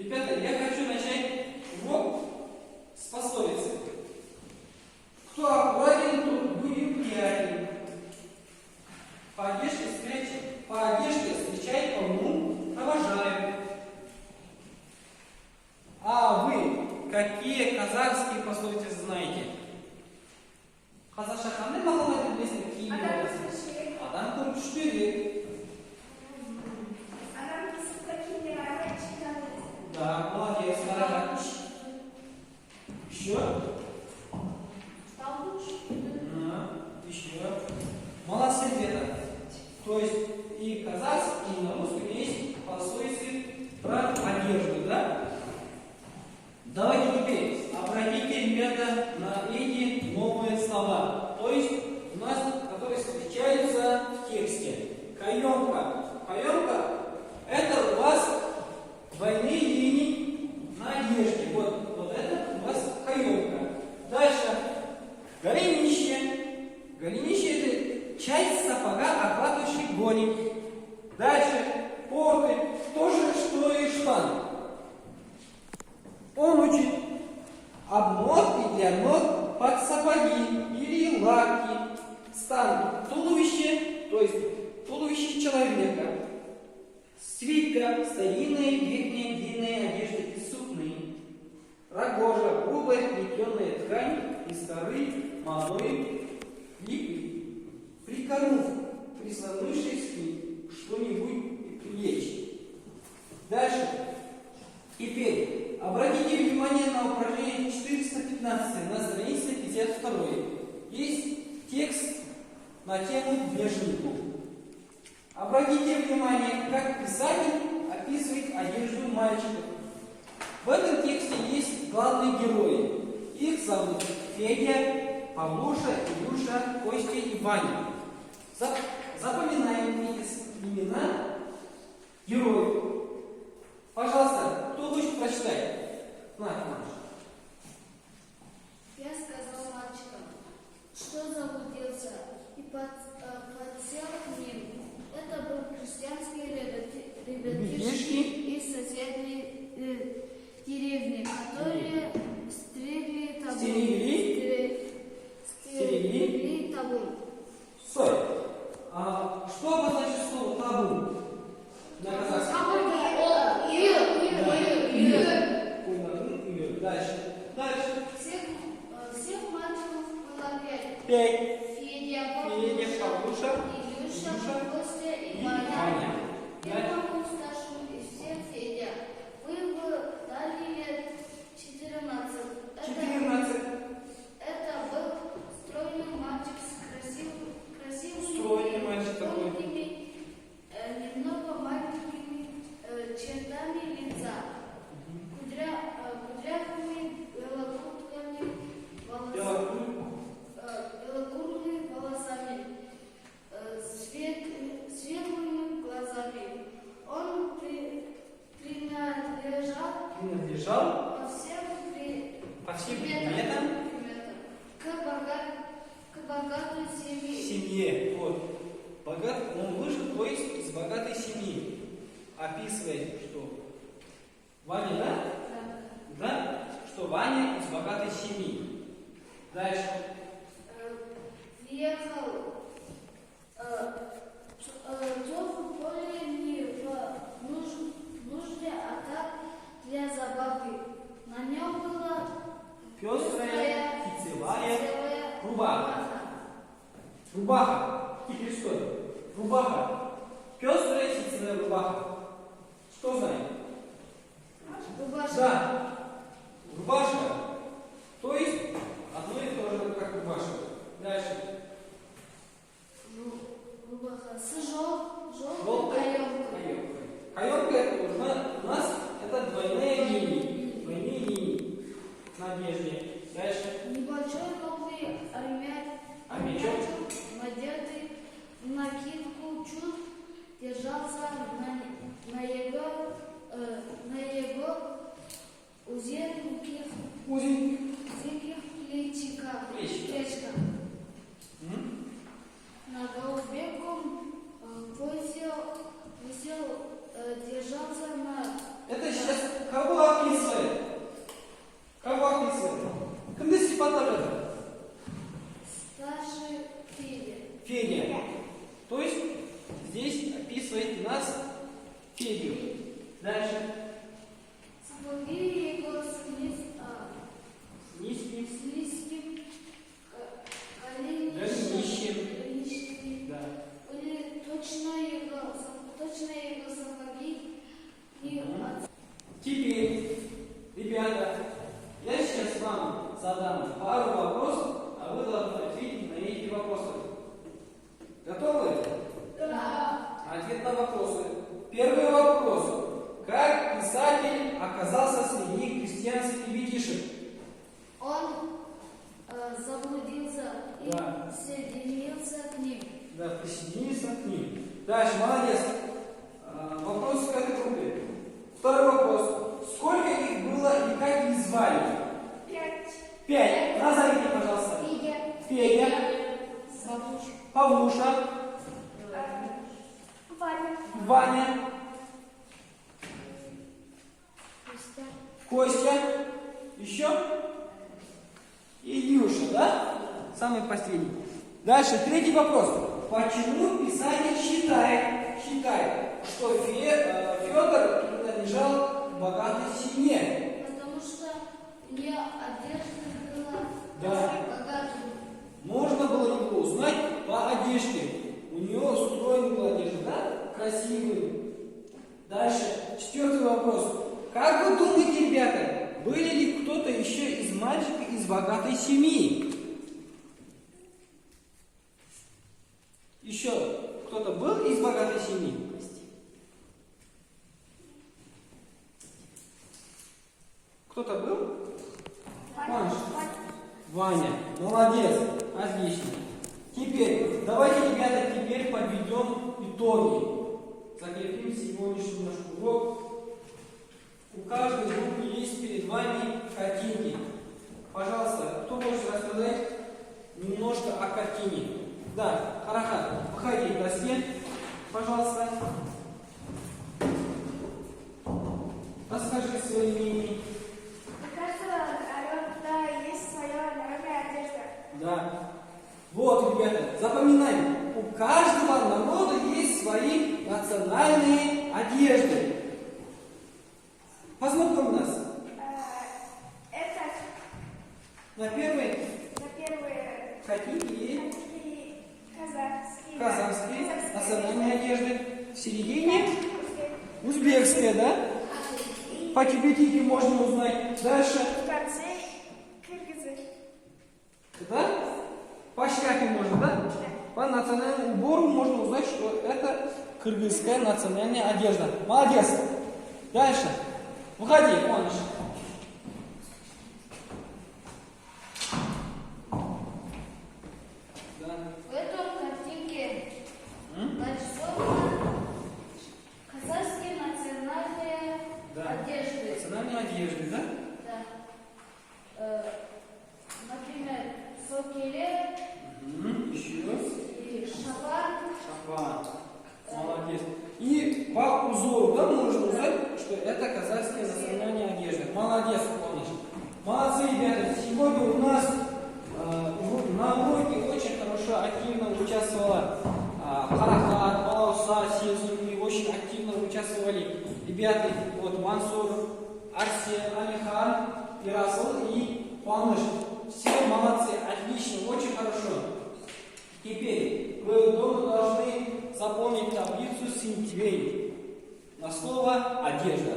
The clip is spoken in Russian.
Ребята, я хочу начать урок с пословицы. Кто аккуратен, тот будет приятен. По одежке встречай, по уму провожаю. А вы какие казахские пословицы знаете? Қазақша қандай мақалдарды білесіңдер? Кейінгі адам көріп күштері. Да, молодец, хорошо. Еще? Еще. Молодцы, ребята. То есть и казахский, и на русском есть пословицы про одежду, да? Давайте теперь обратите, ребята, на эти новые слова. То есть у нас, которые встречаются в тексте. Каемка. Каемка – это у вас двойные линии на одежде. Вот это у вас каемка. Дальше. Голенище. Голенище – это часть сапога, охватывающий голень. Дальше. Порты. То же, что и шланг. Он учит обмотки для ног под сапоги или лаки. Стан. Туловище, то есть туловище человека. Свитка, старинная верхняя длинная одежда из сукны. Рогожа, грубая плетеная ткань из коры молодой липы. Прикорнув, прислонившись к ней, что-нибудь привлечь. Дальше. Теперь обратите внимание на упражнение 415 на странице 52. Есть текст на тему бежнику. Обратите внимание, как писатель описывает одежду мальчиков. В этом тексте есть главные герои. Их зовут Федя, Павлуша, Илюша, Костя и Ваня. Запоминаем эти имена героев. Пожалуйста, кто хочет прочитать? Я сказал мальчикам, что заблудился, и подсел к ним. Это был крестьянские ребятишки из соседней деревни, которые стригли табун. Стой. Что обозначит слово табун? На казахском. Дальше. Всех мальчиков было 5. 5. Федя, Павлуша, Илюша, Костя и Ваня. Первому старшему из всех Федя. Вы дали лет 14. 14. Это был стройный мальчик с красивыми Стройный мальчик такой. Немного маленькими чертами лица. Кудрявыми белокурыми волосами, светлыми глазами. Он принадлежал по всем предметам к богатой семье. Вот. Он вышел, то есть из богатой семьи. Описывает, что Ваня, да? Да? Что Ваня из богатой семьи. Дальше. Въехал в поле не в нужде, а так для забавы. На нем была Пестрая кицевая рубаха. Рубаха. Теперь что? Рубаха. Пестрая кицевая рубаха. Что знаем? Рубашка. Да. Рубашка. То есть одно и то же, как рубашка. Дальше. Рубаха с желтой Каемка. Каемка это у нас это двойные линии. Двойные линии на одежде. Дальше. Небольшой новый армячок, надетый в накидку, чуть держался на его узеньких плечиках. На голубеком поясе висел, держался на... Это сейчас кого Дальше. Сапоги его с Низким. низким коленищем. Голенищем. Да. Были точно его сапоги и Теперь, ребята, я сейчас вам задам пару вопросов, а вы должны ответить на эти вопросы. Готовы? Да. Ответ на вопросы. Первый вопрос. Как писатель оказался среди крестьянских ребятишек? Он заблудился и Да. соединился к ним. Да, присоединился к ним. Дальше, молодец. Вопрос к этой группе. Второй вопрос. Сколько их было и как их звали? 5. Назовите, пожалуйста. Федя, Павлуша, Ваня, Костя, еще и Илюша, да? Самый последний. Дальше, третий вопрос. Почему писатель считает, что Федор принадлежал к богатой семье? Потому что у нее одежда была Да. богатой. Можно было его узнать по одежде. У нее устроена была одежда, да? Красивый. Дальше, четвертый вопрос. Как вы думаете, ребята, были ли кто-то еще из мальчиков из богатой семьи? Еще кто-то был из богатой семьи? Кто-то был? Ваня, молодец, отлично. Теперь, давайте, ребята, подведем итоги. Закрепим сегодняшний наш урок. У каждой группы есть перед вами картинки. Пожалуйста, кто хочет рассказать немножко о картине? Да, Харахат, выходи к доске, пожалуйста. Расскажи свое мнение. У каждого народа есть своя народная одежда. Да. Вот, ребята, запоминаем. У каждого народа есть свои национальные одежды. Познакомь нас. Это На первой на первые картинке казахские. казахские национальные одежды. В середине узбекская, да? По тибетике можно узнать. Дальше. В конце кыргызы. Да? По шляпе можно, да? По национальному убору можно узнать, что это кыргызская национальная одежда. Молодец. Дальше. Выходи, Куаныш. Да. В этом картинке нарисованы казахские национальные Да. одежды. Национальные одежды, да? Да. Например, сокеле Еще. и шапан. Шапан. Молодец. И по узору, да, можно узнать, что это казахская национальная одежда. Молодец, Куаныш. Молодцы, ребята. Сегодня у нас на уроке очень хорошо, активно участвовала Харахат, Балауса, Сезуми, очень активно участвовали ребята, вот Мансур, Арсен, Алихан, Ирасул и Куаныш. Все молодцы, отлично, очень хорошо. Теперь вы дома должны запомнить таблицу синтвей на слово одежда.